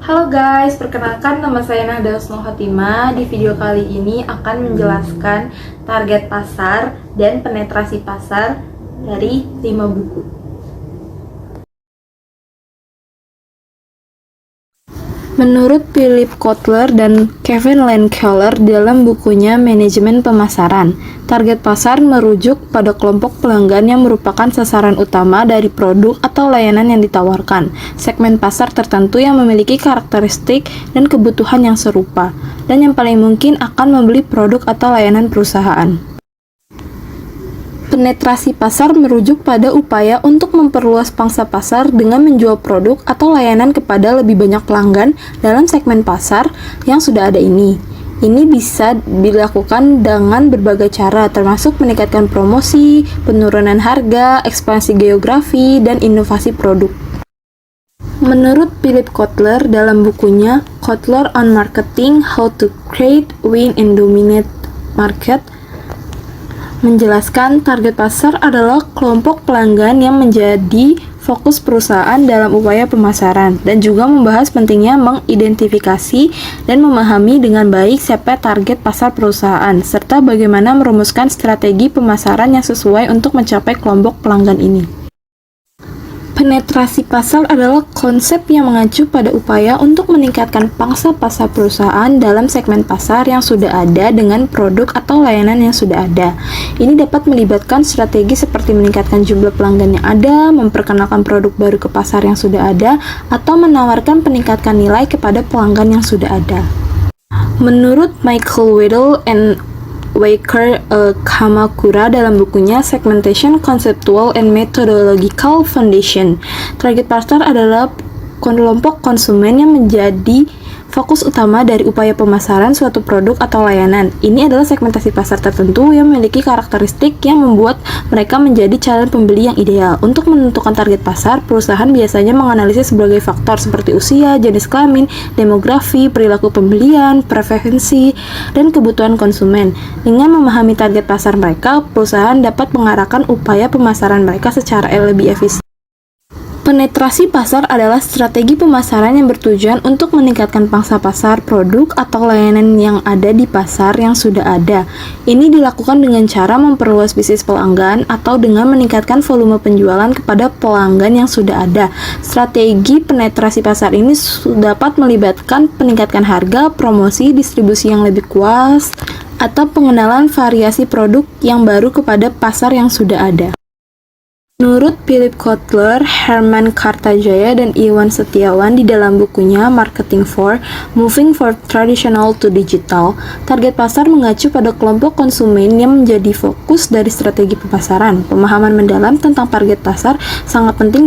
Halo guys, perkenalkan nama saya Nahda Husnul Khotimah. Di video kali ini akan menjelaskan target pasar dan penetrasi pasar dari 5 buku. Menurut Philip Kotler dan Kevin Landkeller dalam bukunya Manajemen Pemasaran, target pasar merujuk pada kelompok pelanggan yang merupakan sasaran utama dari produk atau layanan yang ditawarkan, segmen pasar tertentu yang memiliki karakteristik dan kebutuhan yang serupa, dan yang paling mungkin akan membeli produk atau layanan perusahaan. Penetrasi pasar merujuk pada upaya untuk memperluas pangsa pasar dengan menjual produk atau layanan kepada lebih banyak pelanggan dalam segmen pasar yang sudah ada ini. Ini bisa dilakukan dengan berbagai cara, termasuk meningkatkan promosi, penurunan harga, ekspansi geografi, dan inovasi produk. Menurut Philip Kotler dalam bukunya Kotler on Marketing: How to Create, Win, and Dominate Market, menjelaskan target pasar adalah kelompok pelanggan yang menjadi fokus perusahaan dalam upaya pemasaran, dan juga membahas pentingnya mengidentifikasi dan memahami dengan baik siapa target pasar perusahaan, serta bagaimana merumuskan strategi pemasaran yang sesuai untuk mencapai kelompok pelanggan ini. Penetrasi pasar adalah konsep yang mengacu pada upaya untuk meningkatkan pangsa pasar perusahaan dalam segmen pasar yang sudah ada dengan produk atau layanan yang sudah ada. Ini dapat melibatkan strategi seperti meningkatkan jumlah pelanggan yang ada, memperkenalkan produk baru ke pasar yang sudah ada, atau menawarkan peningkatan nilai kepada pelanggan yang sudah ada. Menurut Michael Weddle and Waker Kamakura dalam bukunya Segmentation, Conceptual and Methodological Foundation, target pasar adalah kelompok konsumen yang menjadi fokus utama dari upaya pemasaran suatu produk atau layanan. Ini adalah segmentasi pasar tertentu yang memiliki karakteristik yang membuat mereka menjadi calon pembeli yang ideal. Untuk menentukan target pasar, perusahaan biasanya menganalisis berbagai faktor seperti usia, jenis kelamin, demografi, perilaku pembelian, preferensi, dan kebutuhan konsumen. Dengan memahami target pasar mereka, perusahaan dapat mengarahkan upaya pemasaran mereka secara lebih efisien. Penetrasi pasar adalah strategi pemasaran yang bertujuan untuk meningkatkan pangsa pasar produk atau layanan yang ada di pasar yang sudah ada. Ini dilakukan dengan cara memperluas bisnis pelanggan atau dengan meningkatkan volume penjualan kepada pelanggan yang sudah ada. Strategi penetrasi pasar ini dapat melibatkan peningkatan harga, promosi, distribusi yang lebih luas, atau pengenalan variasi produk yang baru kepada pasar yang sudah ada. Menurut Philip Kotler, Herman Kartajaya, dan Iwan Setiawan di dalam bukunya Marketing for Moving from Traditional to Digital, target pasar mengacu pada kelompok konsumen yang menjadi fokus dari strategi pemasaran. Pemahaman mendalam tentang target pasar sangat penting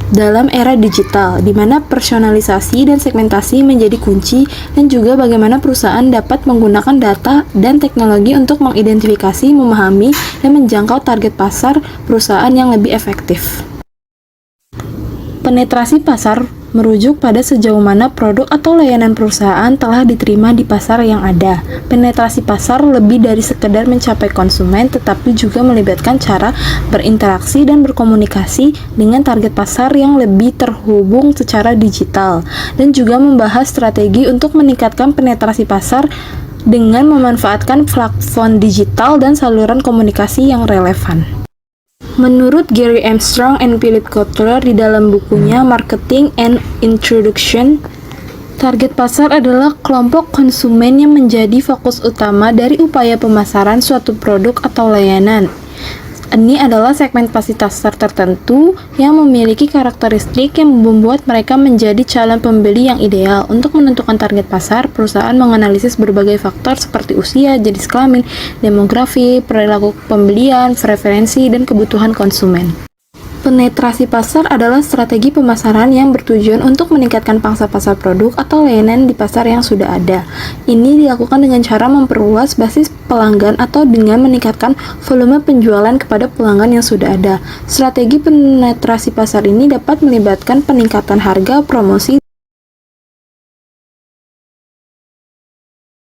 dalam era digital, di mana personalisasi dan segmentasi menjadi kunci, dan juga bagaimana perusahaan dapat menggunakan data dan teknologi untuk mengidentifikasi, memahami, dan menjangkau target pasar perusahaan yang lebih efektif. Penetrasi pasar merujuk pada sejauh mana produk atau layanan perusahaan telah diterima di pasar yang ada. Penetrasi pasar lebih dari sekedar mencapai konsumen, tetapi juga melibatkan cara berinteraksi dan berkomunikasi dengan target pasar yang lebih terhubung secara digital, dan juga membahas strategi untuk meningkatkan penetrasi pasar dengan memanfaatkan platform digital dan saluran komunikasi yang relevan. Menurut Gary Armstrong and Philip Kotler di dalam bukunya Marketing and Introduction, target pasar adalah kelompok konsumen yang menjadi fokus utama dari upaya pemasaran suatu produk atau layanan. Ini adalah segmentasi pasar tertentu yang memiliki karakteristik yang membuat mereka menjadi calon pembeli yang ideal. Untuk menentukan target pasar, perusahaan menganalisis berbagai faktor seperti usia, jenis kelamin, demografi, perilaku pembelian, preferensi, dan kebutuhan konsumen. Penetrasi pasar adalah strategi pemasaran yang bertujuan untuk meningkatkan pangsa pasar produk atau layanan di pasar yang sudah ada. Ini dilakukan dengan cara memperluas basis pelanggan atau dengan meningkatkan volume penjualan kepada pelanggan yang sudah ada. Strategi penetrasi pasar ini dapat melibatkan peningkatan harga, promosi,